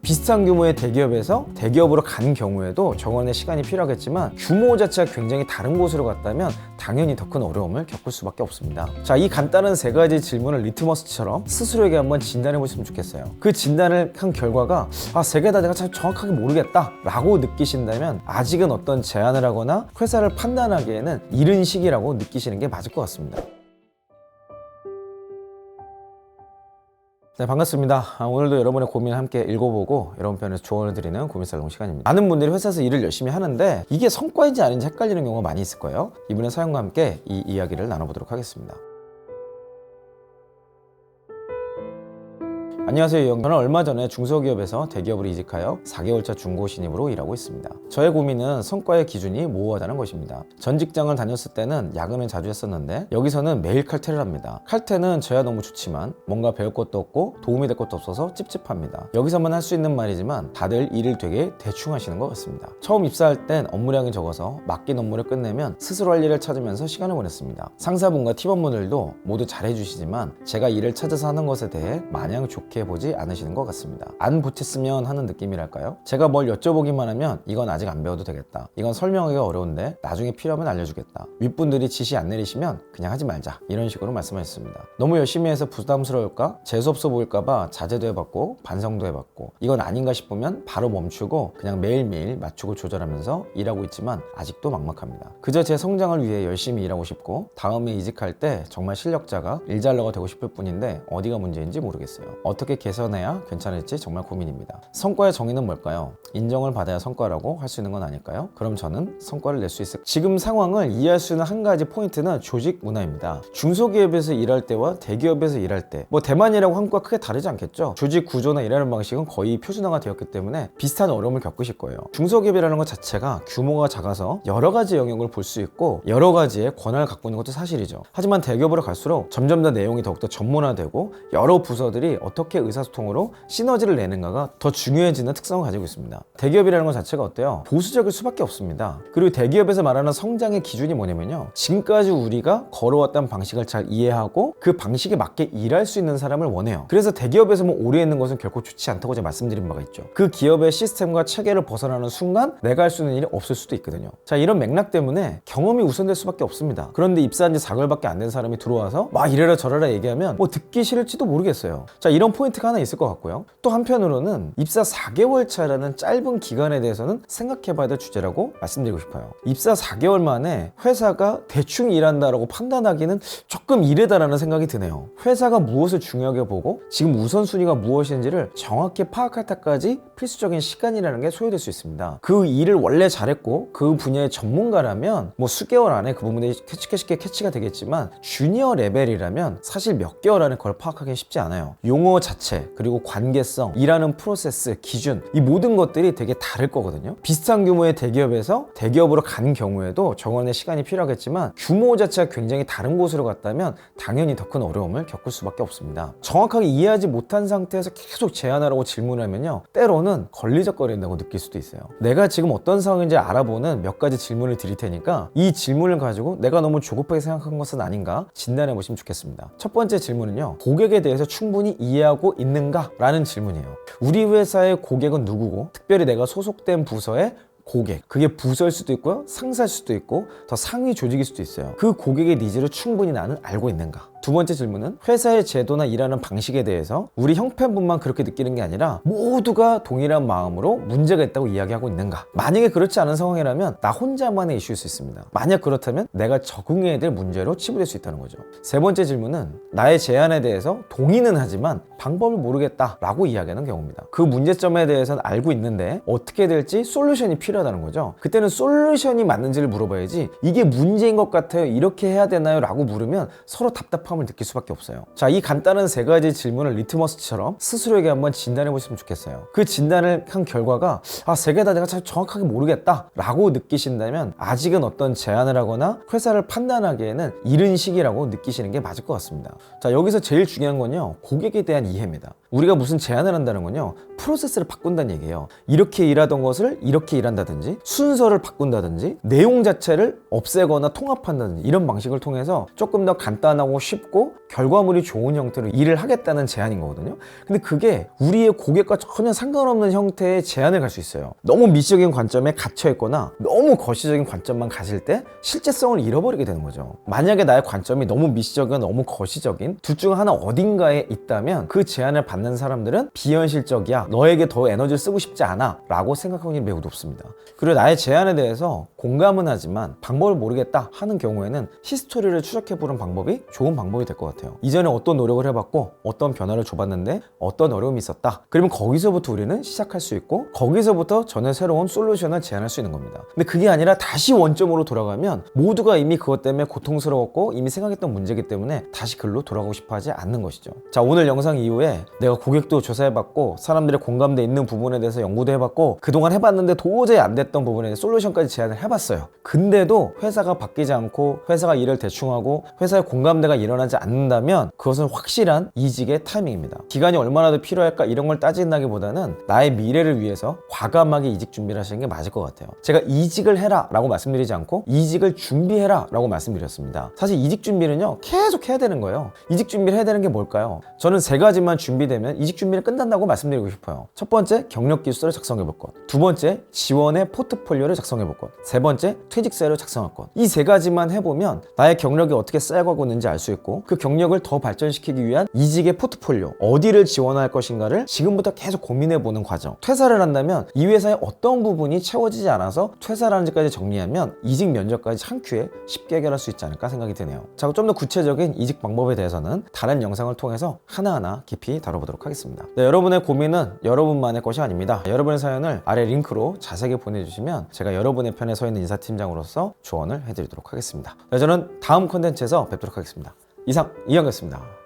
비슷한 규모의 대기업에서 대기업으로 간 경우에도 정원의 시간이 필요하겠지만 규모 자체가 굉장히 다른 곳으로 갔다면 당연히 더 큰 어려움을 겪을 수밖에 없습니다. 자, 이 간단한 세 가지 질문을 리트머스처럼 스스로에게 한번 진단해 보시면 좋겠어요. 그 진단을 한 결과가 세 개 다 내가 참 정확하게 모르겠다 라고 느끼신다면 아직은 어떤 제안을 하거나 회사를 판단하기에는 이른 시기라고 느끼시는 게 맞을 것 같습니다. 네, 반갑습니다. 오늘도 여러분의 고민을 함께 읽어보고 여러분 편에서 조언을 드리는 고민살롱 시간입니다. 많은 분들이 회사에서 일을 열심히 하는데 이게 성과인지 아닌지 헷갈리는 경우가 많이 있을 거예요. 이분의 사연과 함께 이 이야기를 나눠보도록 하겠습니다. 안녕하세요. 저는 얼마 전에 중소기업에서 대기업으로 이직하여 4개월차 중고 신입으로 일하고 있습니다. 저의 고민은 성과의 기준이 모호하다는 것입니다. 전 직장을 다녔을 때는 야근을 자주 했었는데 여기서는 매일 칼퇴를 합니다. 칼퇴는 저야 너무 좋지만 뭔가 배울 것도 없고 도움이 될 것도 없어서 찝찝합니다. 여기서만 할 수 있는 말이지만 다들 일을 되게 대충 하시는 것 같습니다. 처음 입사할 땐 업무량이 적어서 맡긴 업무를 끝내면 스스로 할 일을 찾으면서 시간을 보냈습니다. 상사분과 팀원분들도 모두 잘해주시지만 제가 일을 찾아서 하는 것에 대해 마냥 좋게 보지 않으시는 것 같습니다. 안 붙였으면 하는 느낌이랄까요? 제가 뭘 여쭤보기만 하면 이건 아직 안 배워도 되겠다. 이건 설명하기가 어려운데 나중에 필요하면 알려주겠다. 윗분들이 지시 안 내리시면 그냥 하지 말자. 이런 식으로 말씀하셨습니다. 너무 열심히 해서 부담스러울까? 재수없어 보일까봐 자제도 해봤고 반성도 해봤고 이건 아닌가 싶으면 바로 멈추고 그냥 매일매일 맞추고 조절하면서 일하고 있지만 아직도 막막합니다. 그저 제 성장을 위해 열심히 일하고 싶고 다음에 이직할 때 정말 실력자가 일잘러가 되고 싶을 뿐인데 어디가 문제인지 모르겠어요. 어떻게 개선해야 괜찮을지 정말 고민입니다. 성과의 정의는 뭘까요? 인정을 받아야 성과라고 할 수 있는 건 아닐까요? 그럼 저는 성과를 낼 수 있을까요? 지금 상황을 이해할 수 있는 한 가지 포인트는 조직 문화입니다. 중소기업에서 일할 때와 대기업에서 일할 때 대만이라고 한국과 크게 다르지 않겠죠? 조직 구조나 일하는 방식은 거의 표준화가 되었기 때문에 비슷한 어려움을 겪으실 거예요. 중소기업이라는 것 자체가 규모가 작아서 여러 가지 영역을 볼 수 있고 여러 가지의 권한을 갖고 있는 것도 사실이죠. 하지만 대기업으로 갈수록 점점 더 내용이 더욱더 전문화되고 여러 부서들이 어떻게 의사소통으로 시너지를 내는가가 더 중요해지는 특성을 가지고 있습니다. 대기업이라는 것 자체가 어때요? 보수적일 수밖에 없습니다. 그리고 대기업에서 말하는 성장의 기준이 뭐냐면요, 지금까지 우리가 걸어왔던 방식을 잘 이해하고 그 방식에 맞게 일할 수 있는 사람을 원해요. 그래서 대기업에서 오래 있는 것은 결코 좋지 않다고 제가 말씀드린 바가 있죠. 그 기업의 시스템과 체계를 벗어나는 순간 내가 할 수 있는 일이 없을 수도 있거든요. 자, 이런 맥락 때문에 경험이 우선될 수밖에 없습니다. 그런데 입사한 지 4개월밖에 안 된 사람이 들어와서 막 이래라 저래라 얘기하면 듣기 싫을지도 모르겠어요. 자, 이런 포인트가 하나 있을 것 같고요. 또 한편으로는 입사 4개월 차라는 짧은 기간에 대해서는 생각해봐야 될 주제라고 말씀드리고 싶어요. 입사 4개월 만에 회사가 대충 일한다라고 판단하기는 조금 이르다라는 생각이 드네요. 회사가 무엇을 중요하게 보고 지금 우선순위가 무엇인지를 정확히 파악할 때까지 필수적인 시간이라는 게 소요될 수 있습니다. 그 일을 원래 잘했고 그 분야의 전문가라면 수개월 안에 그 부분이 쉽게 캐치가 되겠지만 주니어 레벨이라면 사실 몇 개월 안에 그걸 파악하기 쉽지 않아요. 용어 자체, 그리고 관계성, 일하는 프로세스, 기준, 이 모든 것들이 되게 다를 거거든요. 비슷한 규모의 대기업에서 대기업으로 간 경우에도 정원의 시간이 필요하겠지만 규모 자체가 굉장히 다른 곳으로 갔다면 당연히 더 큰 어려움을 겪을 수밖에 없습니다. 정확하게 이해하지 못한 상태에서 계속 제안하라고 질문을 하면요, 때로는 걸리적거린다고 느낄 수도 있어요. 내가 지금 어떤 상황인지 알아보는 몇 가지 질문을 드릴 테니까 이 질문을 가지고 내가 너무 조급하게 생각한 것은 아닌가 진단해 보시면 좋겠습니다. 첫 번째 질문은요, 고객에 대해서 충분히 이해하고 있는가? 라는 질문이에요. 우리 회사의 고객은 누구고 특별히 내가 소속된 부서의 고객, 그게 부서일 수도 있고요, 상사일 수도 있고 더 상위 조직일 수도 있어요. 그 고객의 니즈를 충분히 나는 알고 있는가? 두 번째 질문은 회사의 제도나 일하는 방식에 대해서 우리 형편분만 그렇게 느끼는 게 아니라 모두가 동일한 마음으로 문제가 있다고 이야기하고 있는가? 만약에 그렇지 않은 상황이라면 나 혼자만의 이슈일 수 있습니다. 만약 그렇다면 내가 적응해야 될 문제로 치부될 수 있다는 거죠. 세 번째 질문은 나의 제안에 대해서 동의는 하지만 방법을 모르겠다라고 이야기하는 경우입니다. 그 문제점에 대해서는 알고 있는데 어떻게 될지 솔루션이 필요하다는 거죠. 그때는 솔루션이 맞는지를 물어봐야지 이게 문제인 것 같아요, 이렇게 해야 되나요? 라고 물으면 서로 답답함을 느낄 수밖에 없어요. 자, 이 간단한 세 가지 질문을 리트머스처럼 스스로에게 한번 진단해 보시면 좋겠어요. 그 진단을 한 결과가 세 개 다 내가 잘 정확하게 모르겠다 라고 느끼신다면 아직은 어떤 제안을 하거나 회사를 판단하기에는 이른 시기라고 느끼시는 게 맞을 것 같습니다. 자, 여기서 제일 중요한 건요, 고객에 대한 이해입니다. 우리가 무슨 제안을 한다는 건요, 프로세스를 바꾼다는 얘기예요. 이렇게 일하던 것을 이렇게 일한다든지, 순서를 바꾼다든지, 내용 자체를 없애거나 통합한다든지, 이런 방식을 통해서 조금 더 간단하고 쉽고 결과물이 좋은 형태로 일을 하겠다는 제안인 거거든요. 근데 그게 우리의 고객과 전혀 상관없는 형태의 제안을 갈 수 있어요. 너무 미시적인 관점에 갇혀 있거나 너무 거시적인 관점만 가실 때 실제성을 잃어버리게 되는 거죠. 만약에 나의 관점이 너무 미시적이거나 너무 거시적인 둘 중 하나 어딘가에 있다면 그 제안을 받는 사람들은 비현실적이야, 너에게 더 에너지를 쓰고 싶지 않아 라고 생각할 확률이 매우 높습니다. 그리고 나의 제안에 대해서 공감은 하지만 방법을 모르겠다 하는 경우에는 히스토리를 추적해보는 방법이 좋은 방법이 될 것 같아요. 이전에 어떤 노력을 해봤고 어떤 변화를 줘봤는데 어떤 어려움이 있었다, 그러면 거기서부터 우리는 시작할 수 있고 거기서부터 전혀 새로운 솔루션을 제안할 수 있는 겁니다. 근데 그게 아니라 다시 원점으로 돌아가면 모두가 이미 그것 때문에 고통스러웠고 이미 생각했던 문제이기 때문에 다시 글로 돌아가고 싶어 하지 않는 것이죠. 자, 오늘 영상 이후에 내가 고객도 조사해봤고 사람들의 공감대 있는 부분에 대해서 연구도 해봤고 그동안 해봤는데 도저히 안 됐던 부분에 대해서 솔루션까지 제안을 해봤어요. 근데도 회사가 바뀌지 않고 회사가 일을 대충 하고 회사의 공감대가 일어나지 않는다면 그것은 확실한 이직의 타이밍입니다. 기간이 얼마나 더 필요할까 이런 걸 따진다기보다는 나의 미래를 위해서 과감하게 이직 준비를 하시는 게 맞을 것 같아요. 제가 이직을 해라 라고 말씀드리지 않고 이직을 준비해라 라고 말씀드렸습니다. 사실 이직 준비는요, 계속 해야 되는 거예요. 이직 준비를 해야 되는 게 뭘까요? 저는 세 가지만 준비되면 이직 준비는 끝난다고 말씀드리고 싶어요. 첫 번째, 경력 기술서를 작성해 볼 것. 두 번째, 지원의 포트폴리오를 작성해 볼 것. 세 번째, 퇴직서를 작성할 것. 이 세 가지만 해보면 나의 경력이 어떻게 쌓여가고 있는지 알 수 있고 그 경력을 더 발전시키기 위한 이직의 포트폴리오, 어디를 지원할 것인가를 지금부터 계속 고민해 보는 과정. 퇴사를 한다면 이 회사의 어떤 부분이 채워지지 않아서 퇴사라는 지까지 정리하면 이직 면접까지 한 큐에 쉽게 해결할 수 있지 않을까 생각이 드네요. 자, 좀 더 구체적인 이직 방법에 대해서는 다른 영상을 통해서 하나하나 깊이 다뤄보도록 하겠습니다. 네, 여러분의 고민은 여러분만의 것이 아닙니다. 여러분의 사연을 아래 링크로 자세하게 보내주시면 제가 여러분의 편에 서 있는 인사팀장으로서 조언을 해드리도록 하겠습니다. 네, 저는 다음 컨텐츠에서 뵙도록 하겠습니다. 이상 이영이었습니다.